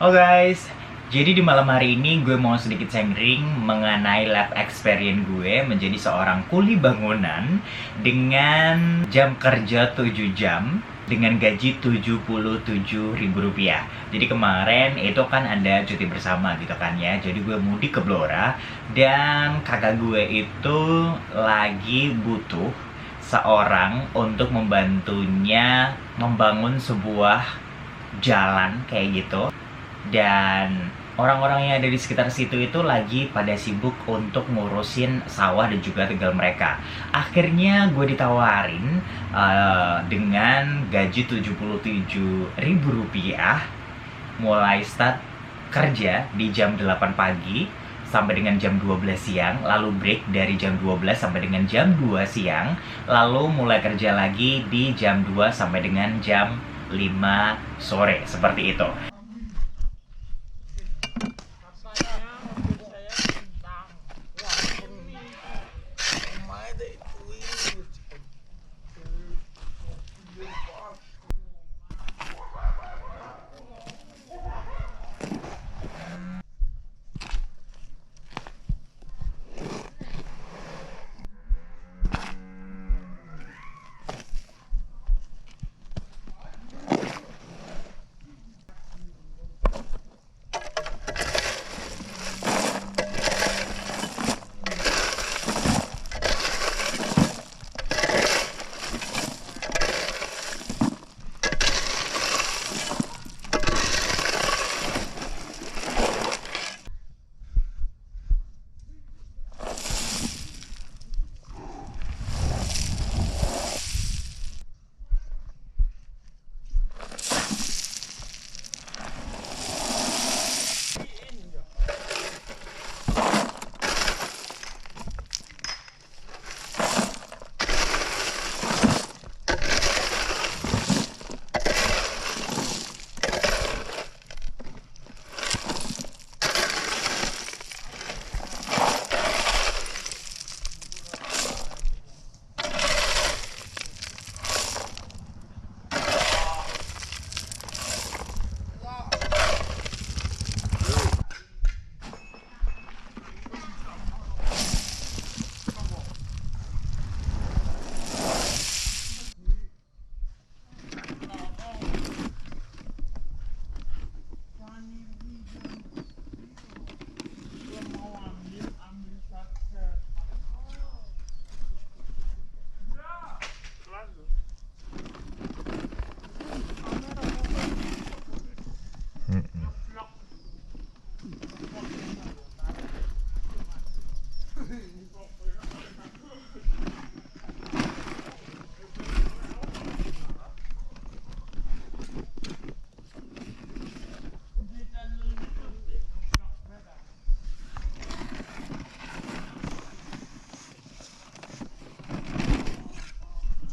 Oh guys, jadi di malam hari ini gue mau sedikit sharing mengenai life experience gue menjadi seorang kuli bangunan dengan jam kerja 7 jam dengan gaji Rp77.000. Jadi kemarin itu kan ada cuti bersama gitu kan ya. Jadi gue mudik ke Blora dan kakak gue itu lagi butuh seorang untuk membantunya membangun sebuah jalan kayak gitu, dan orang-orang yang ada di sekitar situ itu lagi pada sibuk untuk ngurusin sawah dan juga tegal mereka. Akhirnya gue ditawarin dengan gaji Rp77.000 mulai start kerja di jam 8 pagi sampai dengan jam 12 siang, lalu break dari jam 12 sampai dengan jam 2 siang, lalu mulai kerja lagi di jam 2 sampai dengan jam 5 sore, seperti itu.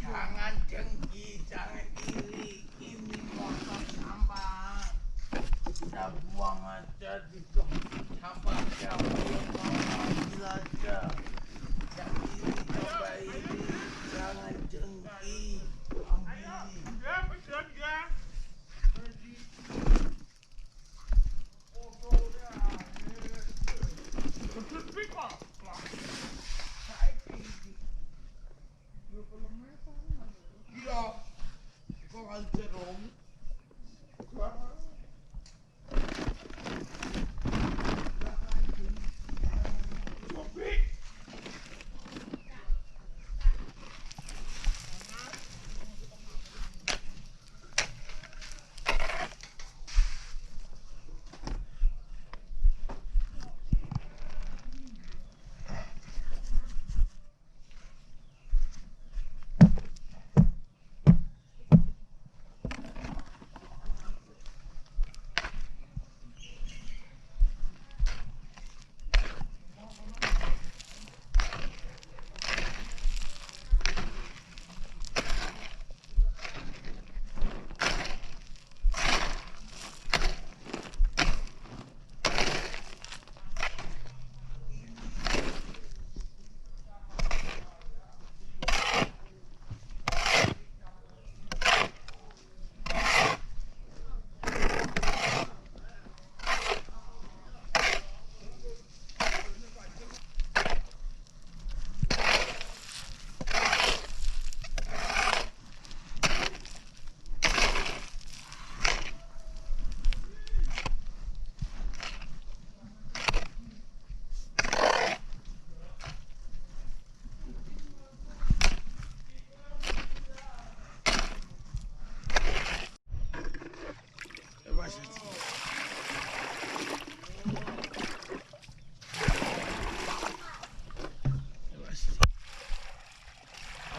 Jangan dengki, jangan iri, ini motor sampah. Kita buang aja di tong sampah, siapa yang mau ambil aja. Yang iri, coba iri, jangan dengki, ambil. Iya, kok aja dong.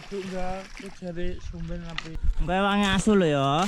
Tuh enggak, aku cari sumber api. Mbak wangi asu lo ya.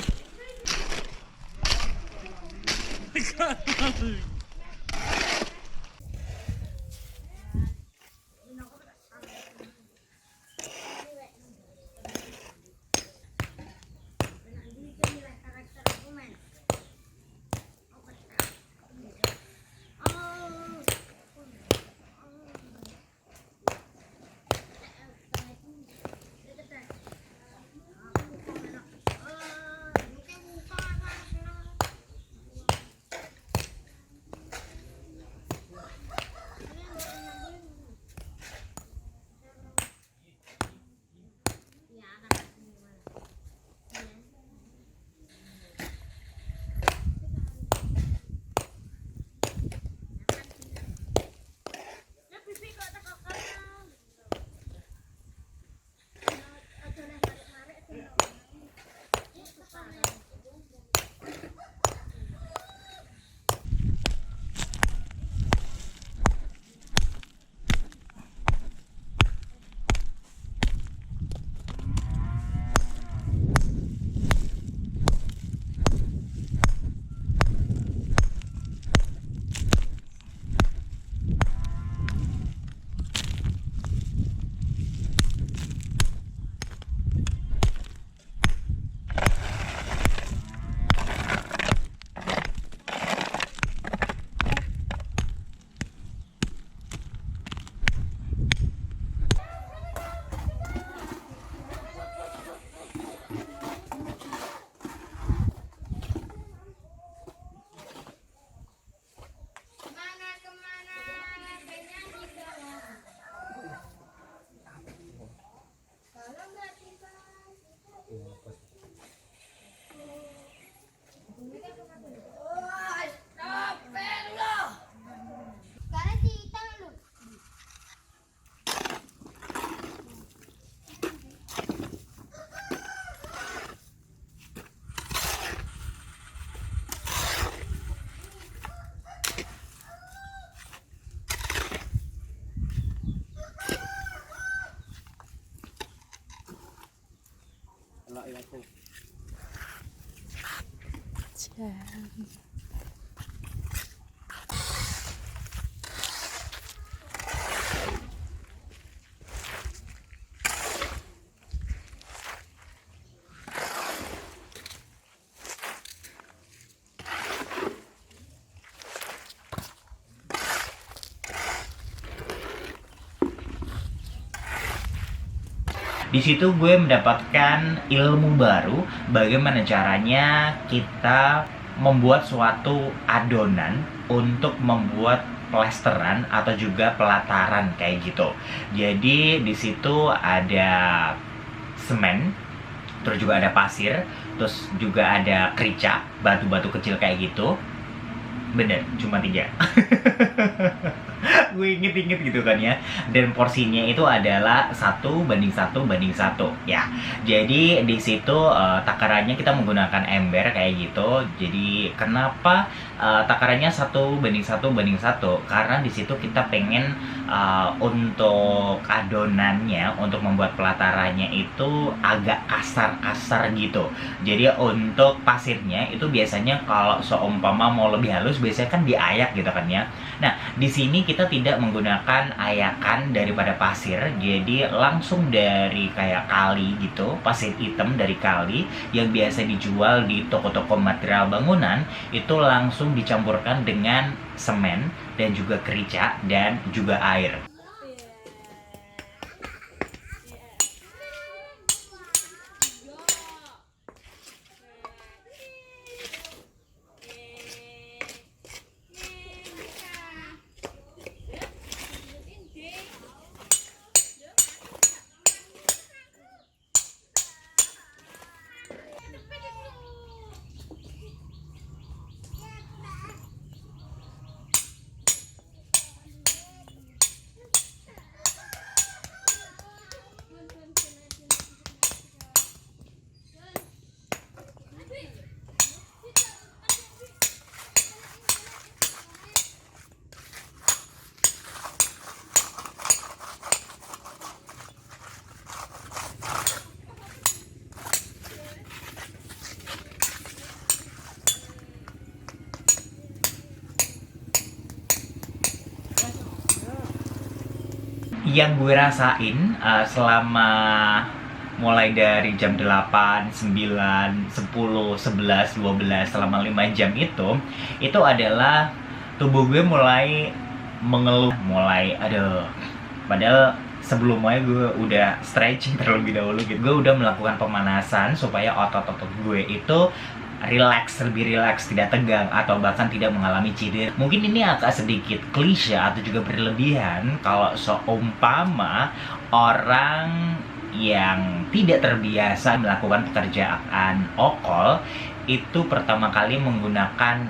Di situ gue mendapatkan ilmu baru bagaimana caranya kita membuat suatu adonan untuk membuat plesteran atau juga pelataran kayak gitu. Jadi di situ ada semen, terus juga ada pasir, terus juga ada kerica, batu-batu kecil kayak gitu. Bener, cuma 3. Gue inget-inget gitu kan ya. Dan porsinya itu adalah 1:1:1 ya. Jadi di situ takarannya kita menggunakan ember kayak gitu. Jadi kenapa takarannya 1:1:1? Karena di situ kita pengen untuk adonannya, untuk membuat pelatarannya itu agak kasar-kasar gitu. Jadi untuk pasirnya itu biasanya kalau seumpama mau lebih halus biasanya kan diayak gitu kan ya. Nah, di sini kita tidak menggunakan ayakan daripada pasir, jadi langsung dari kayak kali gitu, pasir hitam dari kali yang biasa dijual di toko-toko material bangunan, itu langsung dicampurkan dengan semen dan juga kerica dan juga air. yang gue rasain selama mulai dari jam 8, 9, 10, 11, 12 selama 5 jam itu adalah tubuh gue mulai mengeluh, mulai aduh. Padahal sebelumnya gue udah stretching terlebih dahulu gitu. Gue udah melakukan pemanasan supaya otot-otot gue itu lebih relax, tidak tegang atau bahkan tidak mengalami cedera. Mungkin ini agak sedikit klise atau juga berlebihan kalau seumpama orang yang tidak terbiasa melakukan pekerjaan okol itu pertama kali menggunakan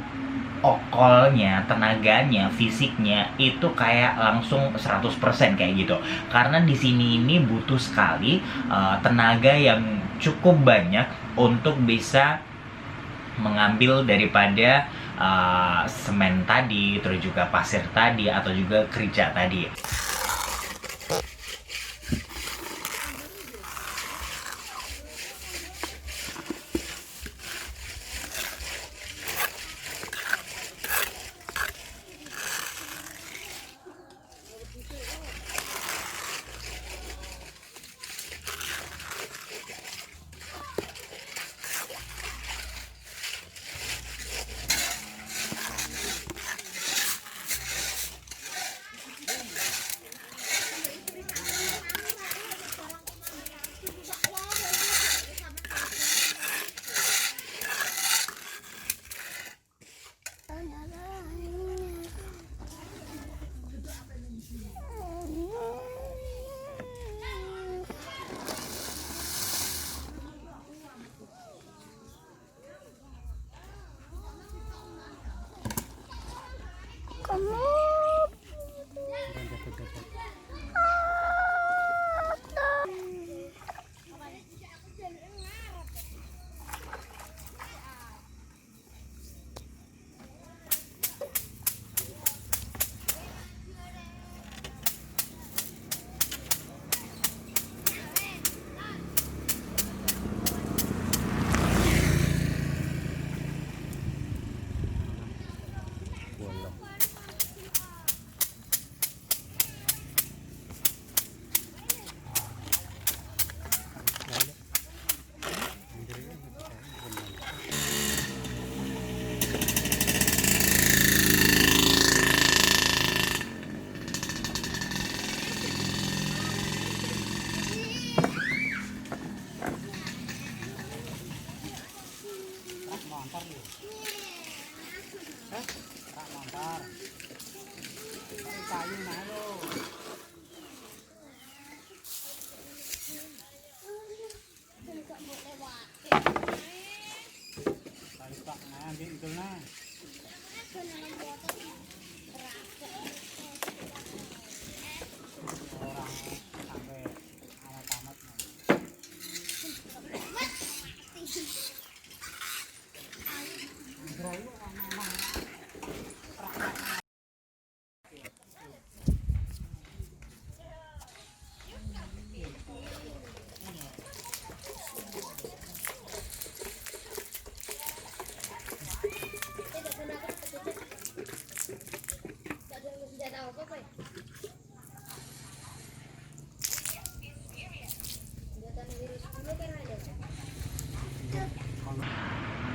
okolnya, tenaganya, fisiknya itu kayak langsung 100% kayak gitu. Karena di sini ini butuh sekali tenaga yang cukup banyak untuk bisa mengambil daripada semen tadi, terus juga pasir tadi, atau juga kerica tadi.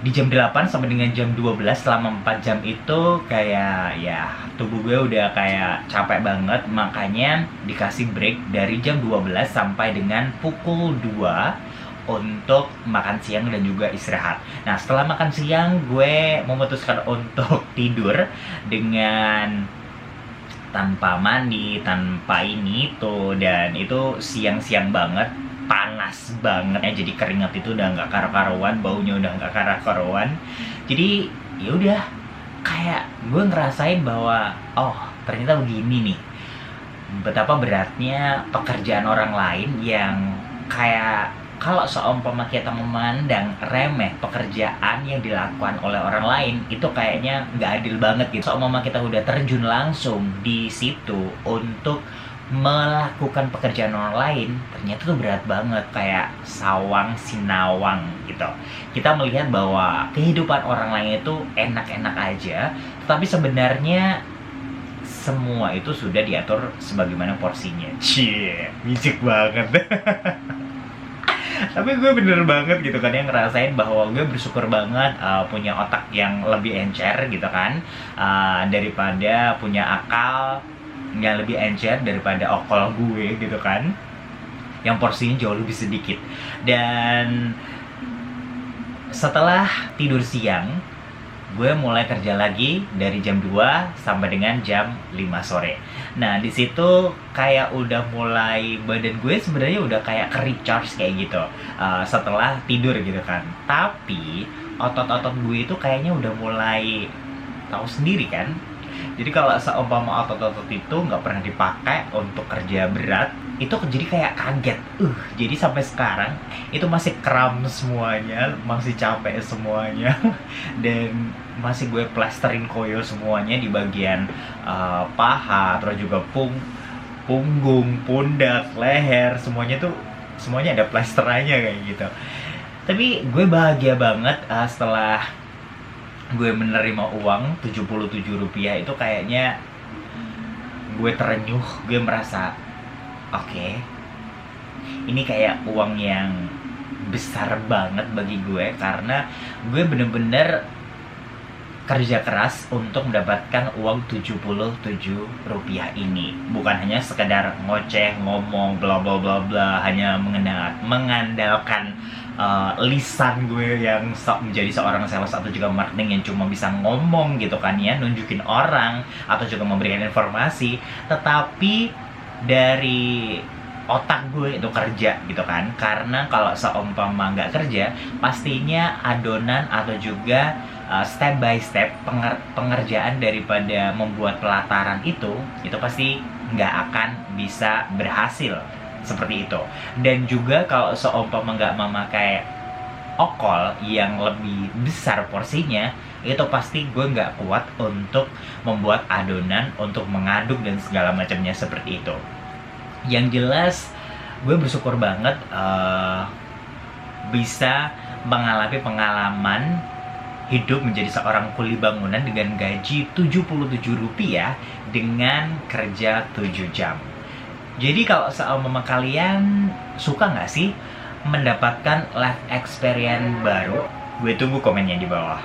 Di jam 8 sampai dengan jam 12 selama 4 jam itu kayak ya tubuh gue udah kayak capek banget, makanya dikasih break dari jam 12 sampai dengan pukul 2 untuk makan siang dan juga istirahat. Nah, setelah makan siang gue memutuskan untuk tidur dengan tanpa mandi, tanpa ini tuh, dan itu siang-siang banget, panas banget ya, jadi keringat itu udah nggak karu-karuan, baunya udah nggak karu-karuan. Jadi ya udah kayak gue ngerasain bahwa oh ternyata begini nih, betapa beratnya pekerjaan orang lain yang kayak kalau seumpama kita memandang remeh pekerjaan yang dilakukan oleh orang lain, itu kayaknya nggak adil banget gitu. Seumpama kita udah terjun langsung di situ untuk melakukan pekerjaan orang lain, ternyata tuh berat banget, kayak sawang sinawang gitu. Kita melihat bahwa kehidupan orang lain itu enak-enak aja, tetapi sebenarnya semua itu sudah diatur sebagaimana porsinya. Cie, bijak banget. Tapi gue bener banget gitu kan, yang ngerasain bahwa gue bersyukur banget punya otak yang lebih encer gitu kan, daripada punya akal yang lebih encer daripada okol gue gitu kan, yang porsinya jauh lebih sedikit. Dan setelah tidur siang, gue mulai kerja lagi dari jam 2 sampai dengan jam 5 sore. Nah, di situ kayak udah mulai, badan gue sebenarnya udah kayak ke-recharge kayak gitu setelah tidur gitu kan. Tapi otot-otot gue itu kayaknya udah mulai tahu sendiri kan. Jadi kalau seumpama otot-otot itu nggak pernah dipakai untuk kerja berat, itu jadi kayak kaget. Jadi sampai sekarang itu masih kram semuanya, masih capek semuanya, dan masih gue plasterin koyo semuanya di bagian paha, terus juga punggung, pundak, leher, semuanya ada plasterannya kayak gitu. Tapi gue bahagia banget setelah gue menerima uang Rp77 itu, kayaknya gue terenyuh, gue merasa oke, ini kayak uang yang besar banget bagi gue, karena gue bener-bener kerja keras untuk mendapatkan uang Rp77 ini. Bukan hanya sekedar ngoceh, ngomong, bla bla bla bla, hanya mengandalkan lisan gue yang menjadi seorang sales atau juga marketing yang cuma bisa ngomong gitu kan ya, nunjukin orang atau juga memberikan informasi, tetapi dari otak gue itu kerja gitu kan. Karena kalau seumpama nggak kerja, pastinya adonan atau juga step by step pengerjaan daripada membuat pelataran itu pasti nggak akan bisa berhasil seperti itu. Dan juga kalau seumpama nggak memakai okol yang lebih besar porsinya, itu pasti gue nggak kuat untuk membuat adonan, untuk mengaduk dan segala macamnya seperti itu. Yang jelas gue bersyukur banget bisa mengalami pengalaman hidup menjadi seorang kuli bangunan dengan gaji Rp77 dengan kerja 7 jam. Jadi kalau seumpama kalian suka nggak sih mendapatkan life experience baru? Gue tunggu komennya di bawah.